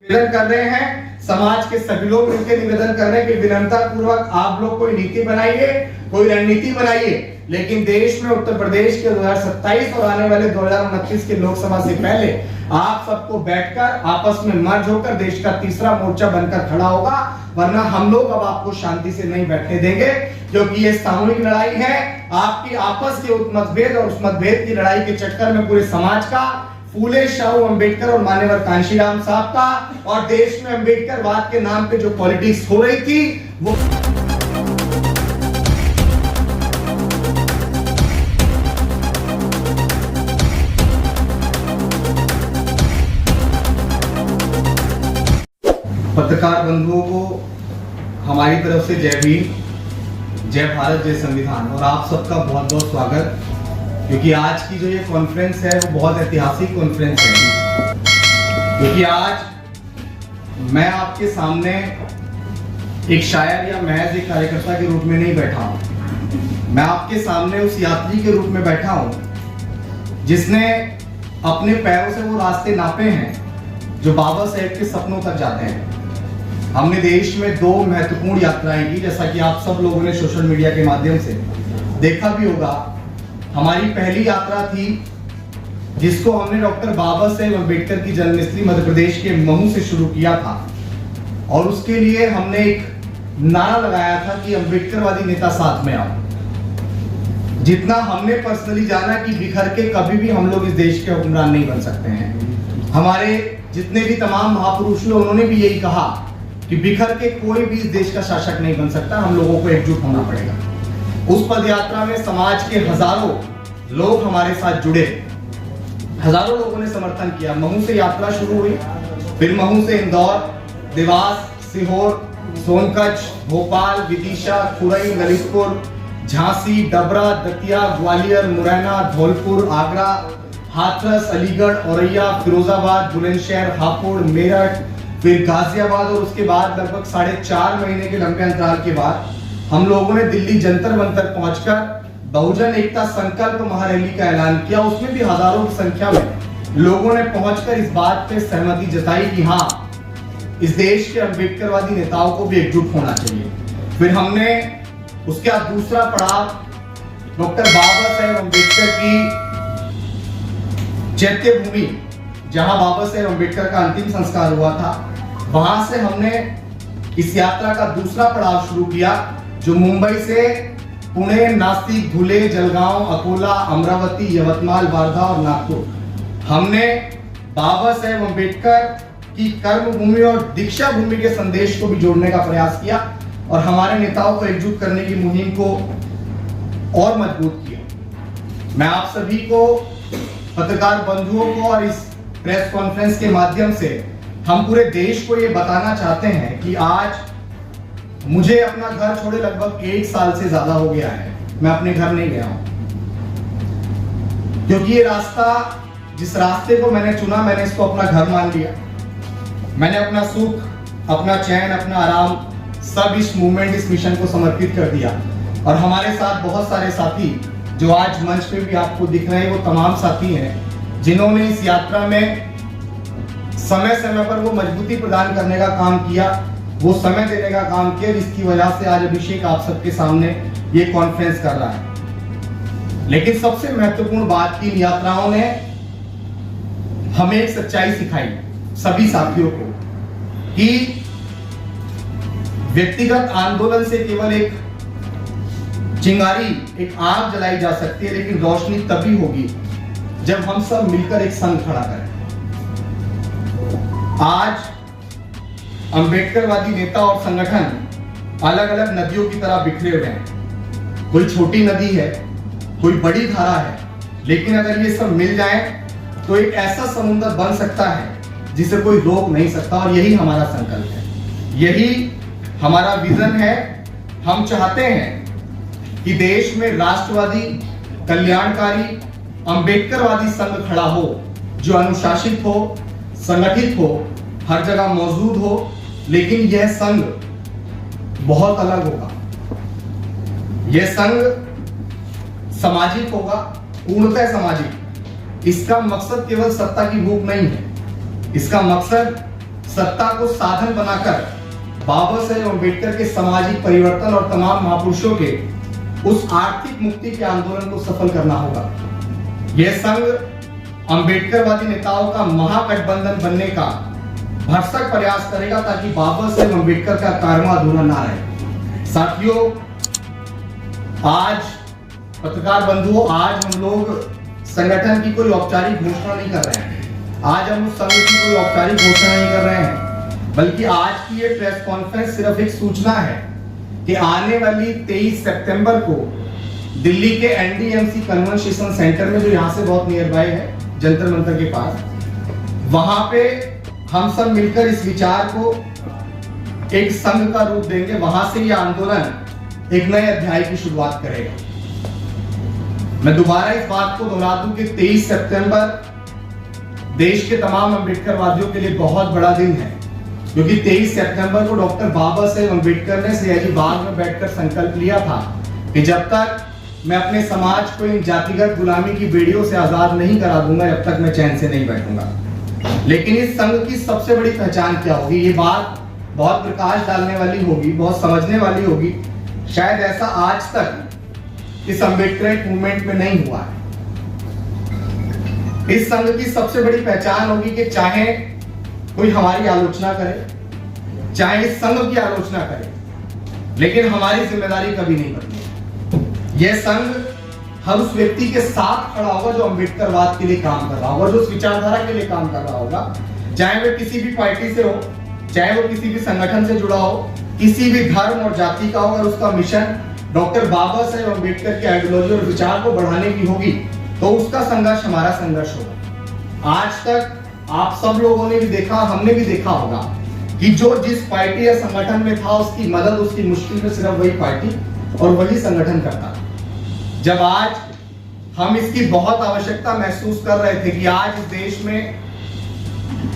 निवेदन कर रहे हैं, समाज के सभी लोग मिलकर निवेदन कर रहे हैं कि विनम्रता पूर्वक आप लोग कोई नीति बनाइए, कोई रणनीति बनाइए, लेकिन देश में उत्तर प्रदेश के 2027 और आने वाले 2029 के लोकसभा से पहले आप सबको बैठकर आपस में मर्ज होकर देश का तीसरा मोर्चा बनकर खड़ा होगा, वरना हम लोग अब आपको शांति से नहीं बैठने देंगे, क्योंकि ये सामूहिक लड़ाई है। आपकी आपस के मतभेद और उस मतभेद की लड़ाई के चक्कर में पूरे समाज का, फूले शाहू अंबेडकर और मान्यवर कांशीराम साहब का, और देश में अंबेडकरवाद के नाम पे जो पॉलिटिक्स हो रही थी वो पत्रकार बंधुओं को हमारी तरफ से जय भीम, जय भारत, जय संविधान। और आप सबका बहुत बहुत स्वागत, क्योंकि आज की जो ये कॉन्फ्रेंस है वो बहुत ऐतिहासिक कॉन्फ्रेंस है, क्योंकि आज मैं आपके सामने एक शायर या महज एक कार्यकर्ता के रूप में नहीं बैठा हूं। मैं आपके सामने उस यात्री के रूप में बैठा हूं जिसने अपने पैरों से वो रास्ते नापे हैं जो बाबा साहेब के सपनों तक जाते हैं। हमने देश में 2 महत्वपूर्ण यात्राएं की, जैसा कि आप सब लोगों ने सोशल मीडिया के माध्यम से देखा भी होगा। हमारी पहली यात्रा थी जिसको हमने डॉक्टर बाबा साहेब अंबेडकर की जन्मस्थली मध्य प्रदेश के महू से शुरू किया था, और उसके लिए हमने एक नारा लगाया था कि अंबेडकरवादी नेता साथ में आओ। जितना हमने पर्सनली जाना कि बिखर के कभी भी हम लोग इस देश के हुक्मरान नहीं बन सकते हैं। हमारे जितने भी तमाम महापुरुष हैं उन्होंने भी यही कहा कि बिखर के कोई भी इस देश का शासक नहीं बन सकता, हम लोगों को एकजुट होना पड़ेगा। उस पदयात्रा में समाज के हजारों लोग हमारे साथ जुड़े, हजारों लोगों ने समर्थन किया। महू से यात्रा शुरू हुई, फिर महू से इंदौर, देवास, सीहोर, सोनकच्छ, भोपाल, विदिशा, खुरई, ललितपुर, झांसी, डबरा, दतिया, ग्वालियर, मुरैना, धौलपुर, आगरा, हाथरस, अलीगढ़, औरैया, फिरोजाबाद, बुलंदशहर, हापुड़, मेरठ, फिर गाजियाबाद, और उसके बाद लगभग 4.5 महीने के लंबे अंतराल के बाद हम लोगों ने दिल्ली जंतर मंतर पहुंचकर बहुजन एकता संकल्प महारैली का ऐलान किया। उसमें भी हजारों की संख्या में लोगों ने पहुंचकर इस बात पे सहमति जताई कि हाँ, इस देश के अंबेडकरवादी नेताओं को भी एकजुट होना चाहिए। फिर हमने उसके बाद दूसरा पड़ाव डॉक्टर बाबा साहेब अंबेडकर की चैत्य भूमि, जहां बाबा साहेब अंबेडकर का अंतिम संस्कार हुआ था, वहां से हमने इस यात्रा का दूसरा पड़ाव शुरू किया, जो मुंबई से पुणे, नासिक, धुले, जलगांव, अकोला, अमरावती, यवतमाल, वार्धा और नागपुर। हमने बाबा साहेब अंबेडकर की कर्म भूमि और दीक्षा भूमि के संदेश को भी जोड़ने का प्रयास किया, और हमारे नेताओं को एकजुट करने की मुहिम को और मजबूत किया। मैं आप सभी को, पत्रकार बंधुओं को, और इस प्रेस कॉन्फ्रेंस के माध्यम से हम पूरे देश को ये बताना चाहते हैं कि आज मुझे अपना घर छोड़े लगभग 1 साल से ज्यादा हो गया है। मैं अपने घर नहीं गया हूं, क्योंकि ये रास्ता, जिस रास्ते को मैंने चुना, मैंने इसको अपना घर मान लिया। मैंने अपना सुख, अपना चैन, अपना आराम सब इस मूवमेंट, इस मिशन को समर्पित कर दिया। और हमारे साथ बहुत सारे साथी जो आज मंच पे भी आपको दिख रहे हैं, वो तमाम साथी हैं जिन्होंने इस यात्रा में समय समय पर वो मजबूती प्रदान करने का काम किया, वो समय देने का काम किया, जिसकी वजह से आज अभिषेक आप सबके सामने ये कॉन्फ्रेंस कर रहा है। लेकिन सबसे महत्वपूर्ण बात की, इन यात्राओं ने हमें एक सच्चाई सिखाई सभी साथियों को कि व्यक्तिगत आंदोलन से केवल एक चिंगारी, एक आग जलाई जा सकती है, लेकिन रोशनी तभी होगी जब हम सब मिलकर एक संघ खड़ा करें। आज अंबेडकरवादी नेता और संगठन अलग अलग नदियों की तरह बिखरे हुए हैं। कोई छोटी नदी है, कोई बड़ी धारा है, लेकिन अगर ये सब मिल जाए तो एक ऐसा समुद्र बन सकता है जिसे कोई रोक नहीं सकता। और यही हमारा संकल्प है, यही हमारा विजन है। हम चाहते हैं कि देश में राष्ट्रवादी, कल्याणकारी, अंबेडकरवादी संघ खड़ा हो, जो अनुशासित हो, संगठित हो, हर जगह मौजूद हो, लेकिन यह संघ बहुत अलग होगा। यह संघ सामाजिक होगा, पूर्णतः सामाजिक। इसका मकसद केवल सत्ता की भूख नहीं है, इसका मकसद सत्ता को साधन बनाकर बाबा साहेब अम्बेडकर के सामाजिक परिवर्तन और तमाम महापुरुषों के उस आर्थिक मुक्ति के आंदोलन को सफल करना होगा। यह संघ अम्बेडकरवादी नेताओं का महागठबंधन बनने का भरसक प्रयास करेगा ताकि बाबा साहेब अम्बेडकर का कारवां अधूरा ना रहे। साथियों, आज पत्रकार बंधुओं, आज हम लोग संगठन की कोई औपचारिक घोषणा नहीं कर रहे हैं। आज हम उस संघ की कोई औपचारिक घोषणा नहीं कर रहे हैं, बल्कि आज की ये प्रेस कॉन्फ्रेंस सिर्फ एक सूचना है कि आने वाली 23 सितंबर को दिल्ली के एनडीएमसी कन्वेंशन सेंटर में, जो यहाँ से बहुत नियर बाय है, जंतर मंतर के पास, वहां पे हम सब मिलकर इस विचार को एक संघ का रूप देंगे। वहां से ये आंदोलन एक नए अध्याय की शुरुआत करेगा। मैं दोबारा इस बात को दोहरा दूं कि 23 सितंबर देश के तमाम अम्बेडकरवादियों के लिए बहुत बड़ा दिन है, क्योंकि 23 सितंबर को डॉक्टर बाबा साहेब अम्बेडकर ने सयाजी बाग में बैठकर संकल्प लिया था कि जब तक मैं अपने समाज को इन जातिगत गुलामी की बेड़ियों से आजाद नहीं करा दूंगा, जब तक मैं चैन से नहीं बैठूंगा। लेकिन इस संघ की सबसे बड़ी पहचान क्या होगी? ये बात बहुत प्रकाश डालने वाली होगी, बहुत समझने वाली होगी। शायद ऐसा आज तक इस अम्बेडकर मूवमेंट में नहीं हुआ है। इस संघ की सबसे बड़ी पहचान होगी कि चाहे कोई हमारी आलोचना करे, चाहे इस संघ की आलोचना करे, लेकिन हमारी जिम्मेदारी कभी नहीं बदलेगी। यह संघ हर उस व्यक्ति के साथ खड़ा होगा जो अम्बेडकरवाद के लिए काम कर रहा होगा, जो उस विचारधारा के लिए काम कर रहा होगा, चाहे वह किसी भी पार्टी से हो, चाहे वो किसी भी संगठन से जुड़ा हो, किसी भी धर्म और जाति का हो। अगर उसका मिशन डॉक्टर बाबा साहेब अम्बेडकर की आइडियोलॉजी और विचार को बढ़ाने की होगी, तो उसका संघर्ष हमारा संघर्ष होगा। आज तक आप सब लोगों ने भी देखा, हमने भी देखा होगा कि जो जिस पार्टी या संगठन में था, उसकी मदद, उसकी मुश्किल में सिर्फ वही पार्टी और वही संगठन करता। जब आज हम इसकी बहुत आवश्यकता महसूस कर रहे थे कि आज इस देश में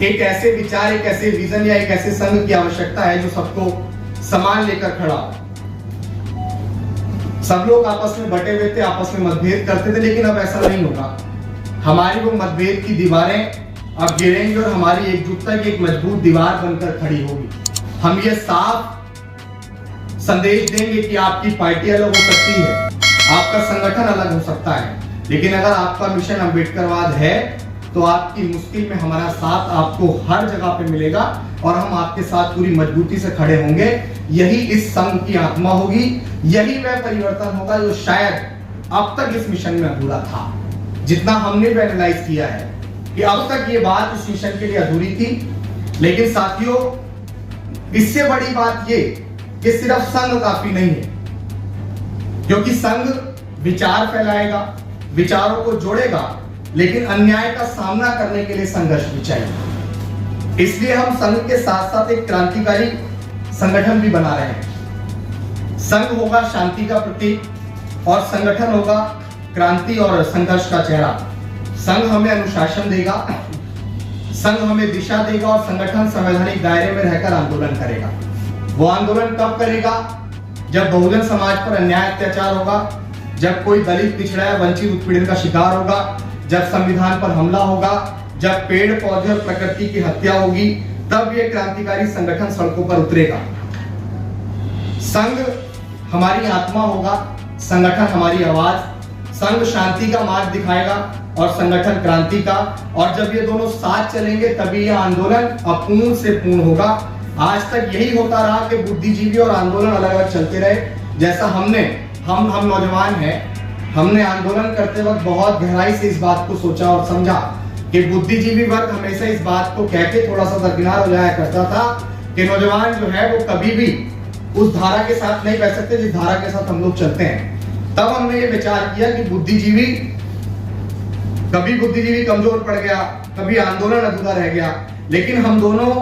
एक ऐसे विचार, एक ऐसे विजन या एक ऐसे संघ की आवश्यकता है जो सबको समान लेकर खड़ा हो। सब लोग आपस में बटे हुए थे, आपस में मतभेद करते थे, लेकिन अब ऐसा नहीं होगा। हमारी वो मतभेद की दीवारें अब गिरेंगी और हमारी एकजुटता की एक मजबूत दीवार बनकर खड़ी होगी। हम ये साफ संदेश देंगे कि आपकी पार्टी अलग हो सकती है, आपका संगठन अलग हो सकता है, लेकिन अगर आपका मिशन अम्बेडकरवाद है तो आपकी मुश्किल में हमारा साथ आपको हर जगह पे मिलेगा और हम आपके साथ पूरी मजबूती से खड़े होंगे। यही इस संघ की आत्मा होगी, यही वह परिवर्तन होगा जो शायद अब तक इस मिशन में अधूरा था। जितना हमने भी एनालाइज किया है कि अब तक ये बात इस मिशन के लिए अधूरी थी, लेकिन साथियों, इससे बड़ी बात ये कि सिर्फ संघ काफी नहीं है, क्योंकि संघ विचार फैलाएगा, विचारों को जोड़ेगा, लेकिन अन्याय का सामना करने के लिए संघर्ष भी चाहिए। इसलिए हम संघ के साथ साथ एक क्रांतिकारी संगठन भी बना रहे हैं। संघ होगा शांति का प्रतीक और संगठन होगा क्रांति और संघर्ष का चेहरा। संघ हमें अनुशासन देगा, संघ हमें दिशा देगा और संगठन संवैधानिक दायरे में रहकर आंदोलन करेगा। वो आंदोलन कब करेगा? जब बहुजन समाज पर अन्याय अत्याचार होगा, जब कोई दलित, पिछड़ा या वंचित उत्पीड़न का शिकार होगा, जब संविधान पर हमला होगा, जब पेड़ पौधे और प्रकृति की हत्या होगी, तब ये क्रांतिकारी संगठन सड़कों पर उतरेगा। संघ हमारी आत्मा होगा, संगठन हमारी आवाज। संघ शांति का मार्ग दिखाएगा और संगठन क्रांति का, और जब ये दोनों साथ चलेंगे तभी यह आंदोलन अपूर्ण से पूर्ण होगा। आज तक यही होता रहा कि बुद्धिजीवी और आंदोलन अलग अलग चलते रहे। जैसा हम नौजवान हैं, हमने आंदोलन करते वक्त बहुत गहराई से इस बात को सोचा और समझा कि बुद्धिजीवी वर्ग हमेशा इस बात को कह के थोड़ा सा दरकिनार हो जाया करता था कि नौजवान जो है वो कभी भी उस धारा के साथ नहीं बह सकते जिस धारा के साथ हम लोग चलते हैं। तब हमने ये विचार किया कि कभी बुद्धिजीवी कमजोर पड़ गया, कभी आंदोलन अधूरा रह गया, लेकिन हम दोनों,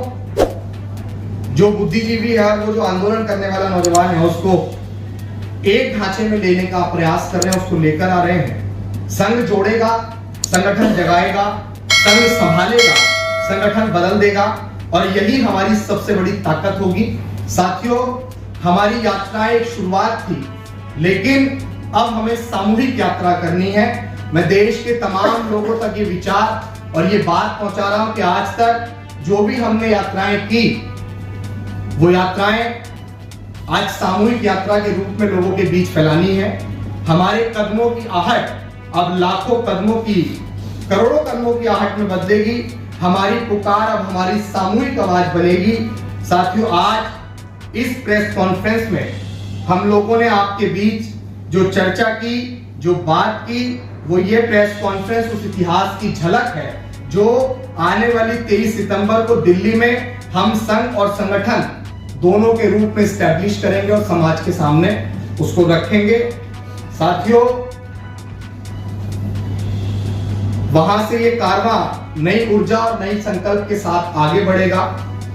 जो बुद्धिजीवी है वो जो आंदोलन करने वाला नौजवान है, उसको एक ढांचे में लेने का प्रयास कर रहे हैं, उसको लेकर आ रहे हैं। संघ जोड़ेगा, संगठन जगाएगा, संघ संभालेगा, संगठन बदल देगा, और यही हमारी सबसे बड़ी ताकत होगी। साथियों, हमारी यात्रा एक शुरुआत थी, लेकिन अब हमें सामूहिक यात्रा करनी है। मैं देश के तमाम लोगों तक ये विचार और ये बात पहुंचा रहा हूं कि आज तक जो भी हमने यात्राएं की, वो यात्राएं आज सामूहिक यात्रा के रूप में लोगों के बीच फैलानी है। हमारे कदमों की आहट अब लाखों कदमों की, करोड़ों कदमों की आहट में बदलेगी। हमारी पुकार अब हमारी सामूहिक आवाज बनेगी। साथियों, आज इस प्रेस कॉन्फ्रेंस में हम लोगों ने आपके बीच जो चर्चा की, जो बात की, वो ये प्रेस कॉन्फ्रेंस उस इतिहास की झलक है जो आने वाली 23 सितंबर को दिल्ली में हम संघ और संगठन दोनों के रूप में स्टैब्लिश करेंगे और समाज के सामने उसको रखेंगे। साथियों, वहां से ये कारवां नई ऊर्जा और नई संकल्प के साथ आगे बढ़ेगा।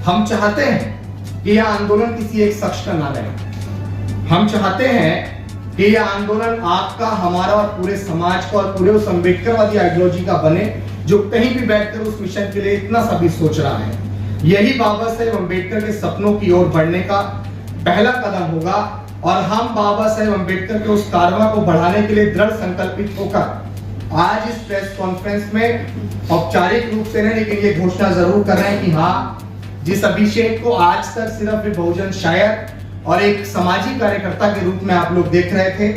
हम चाहते हैं कि यह आंदोलन किसी एक शख्स का ना रहे। हम चाहते हैं कि यह आंदोलन आपका, हमारा और पूरे समाज का और पूरे उस अम्बेडकरवादी आइडियोलॉजी का बने जो कहीं भी बैठकर उस मिशन के लिए इतना सभी सोच रहा है। यही बाबा साहेब अम्बेडकर के सपनों की ओर बढ़ने का पहला कदम होगा और हम बाबा साहेब अम्बेडकर के उस कारवां को बढ़ाने के लिए दृढ़ संकल्पित होकर आज इस प्रेस कॉन्फ्रेंस में औपचारिक रूप से नहीं, लेकिन ये घोषणा जरूर कर रहे हैं कि हाँ, जिस अभिषेक को आज तक सिर्फ एक बहुजन शायर और एक सामाजिक कार्यकर्ता के रूप में आप लोग देख रहे थे,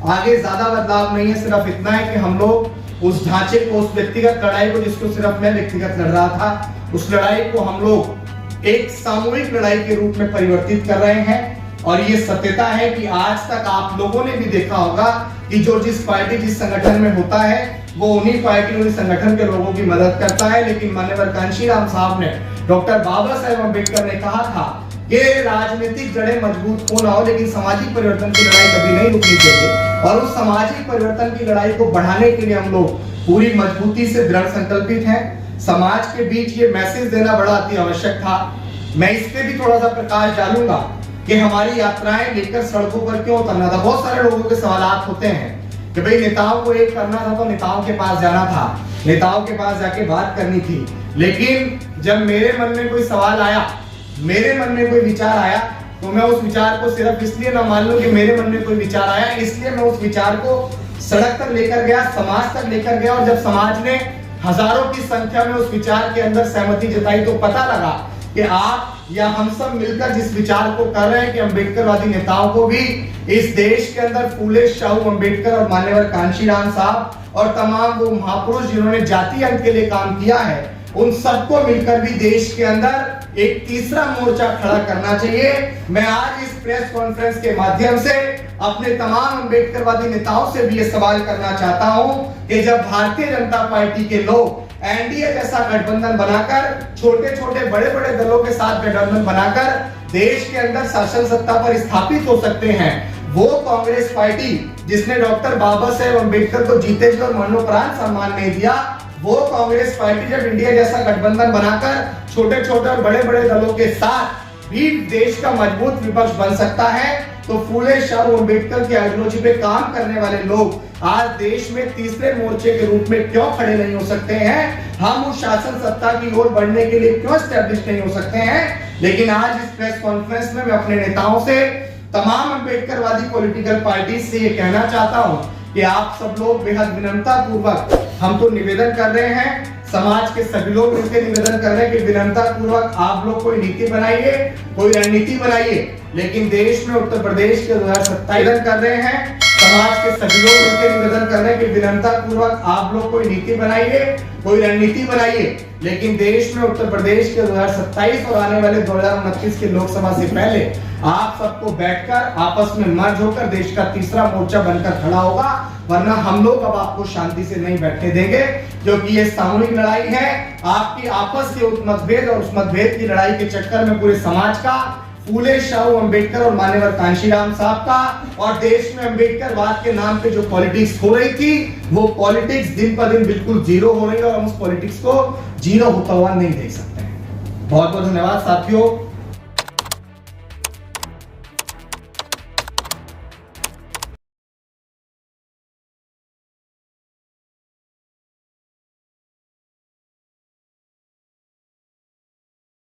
आगे ज्यादा बदलाव नहीं है। सिर्फ इतना है कि हम लोग उस ढांचे को, उस व्यक्तिगत लड़ाई को जिसको सिर्फ मैं व्यक्तिगत लड़ रहा था, उस लड़ाई को हम लोग एक सामूहिक लड़ाई के रूप में परिवर्तित कर रहे हैं। और ये सत्यता है कि आज तक आप लोगों ने भी देखा होगा कि जो जिस पार्टी, जिस संगठन में होता है, वो उन्हीं पार्टी, उन्हीं संगठन के लोगों की मदद करता है। लेकिन माननीय कांशीराम साहब ने, डॉक्टर बाबा साहेब अम्बेडकर ने कहा था कि राजनीतिक जड़ें मजबूत हो ना हो, लेकिन सामाजिक परिवर्तन की लड़ाई कभी नहीं रुकनी चाहिए। और उस सामाजिक परिवर्तन की लड़ाई को बढ़ाने के लिए हम लोग पूरी मजबूती से दृढ़ संकल्पित हैं। समाज के बीच ये मैसेज देना बड़ा अति आवश्यक था। मैं इस पे भी थोड़ा सा प्रकाश डालूंगा कि हमारी यात्राएं लेकर सड़कों पर क्यों उतरना था। बहुत सारे लोगों के सवालात होते हैं कि भाई नेताओं को एक करना था तो नेताओं के पास जाना था, नेताओं के पास जाके बात करनी थी। लेकिन जब मेरे मन में कोई सवाल आया, मेरे मन में कोई विचार आया, तो मैं उस विचार को सिर्फ इसलिए ना मान लूं कि मेरे मन में कोई विचार आया, इसलिए मैं उस विचार को सड़क तक लेकर गया, समाज तक लेकर गया। और जब समाज ने हजारों की संख्या में उस विचार के अंदर सहमति जताई, तो पता लगा कि आप या हम सब मिलकर जिस विचार को कर रहे हैं कि अम्बेडकरवादी नेताओं को भी इस देश के अंदर फूले शाहू अम्बेडकर और मान्यवर कांशीराम साहब और तमाम वो महापुरुष जिन्होंने जाति अंत के लिए काम किया है, उन सबको मिलकर भी देश के अंदर एक तीसरा मोर्चा खड़ा करना चाहिए। मैं आज इस प्रेस कॉन्फ्रेंस के माध्यम से अपने तमाम अम्बेडकरवादी नेताओं से भी ये सवाल करना चाहता हूं कि जब भारतीय जनता पार्टी के लोग एनडीए जैसा गठबंधन बनाकर, छोटे छोटे बड़े बड़े दलों के साथ गठबंधन बनाकर देश के अंदर शासन सत्ता पर स्थापित हो सकते हैं, वो कांग्रेस पार्टी जिसने डॉक्टर बाबा साहेब अम्बेडकर को जीते जी और मरणोपरांत सम्मान नहीं दिया, वो कांग्रेस पार्टी जब इंडिया जैसा गठबंधन बनाकर छोटे छोटे और बड़े बड़े दलों के साथ भी देश का मजबूत विपक्ष बन सकता है, तो फूले शाहू अम्बेडकर की आइडियोलॉजी पे काम करने वाले लोग आज देश में तीसरे मोर्चे के रूप में क्यों खड़े नहीं हो सकते हैं? हम उस शासन सत्ता की ओर बढ़ने के लिए क्यों एस्टैब्लिश नहीं हो सकते हैं? लेकिन आज इस प्रेस कॉन्फ्रेंस में मैं अपने नेताओं से, तमाम अम्बेडकरवादी पॉलिटिकल पार्टी से ये कहना चाहता हूं कि आप सब लोग बेहद विनम्रता पूर्वक, हम तो निवेदन कर रहे हैं, समाज के सभी लोग मिलकर निवेदन कर रहे हैं कि विनम्रता पूर्वक आप लोग कोई नीति बनाइए, कोई रणनीति बनाइए, लेकिन देश में उत्तर प्रदेश के 2027 कर रहे हैं, समाज के सभी लोग मिलकर निवेदन कर रहे हैं कि विनम्रता पूर्वक आप लोग कोई नीति बनाइए, कोई रणनीति बनाइए, लेकिन देश में उत्तर प्रदेश के 2027 और आने वाले 2029 के लोकसभा से पहले आप सबको बैठकर आपस में मर्ज होकर देश का तीसरा मोर्चा बनकर खड़ा होगा, वरना हम लोग अब आपको शांति से नहीं बैठने देंगे, क्योंकि ये सामूहिक लड़ाई है। आपकी आपस के उस मतभेद और उस मतभेद की लड़ाई के चक्कर में पूरे समाज का, फूले शाहू अम्बेडकर और मान्यवर कांशीराम साहब का और देश में अम्बेडकरवाद के नाम पे जो पॉलिटिक्स हो रही थी, वो पॉलिटिक्स दिन पर दिन बिल्कुल जीरो हो रही है और हम उस पॉलिटिक्स को जीरो होता हुआ नहीं देख सकते हैं। बहुत बहुत धन्यवाद साथियों।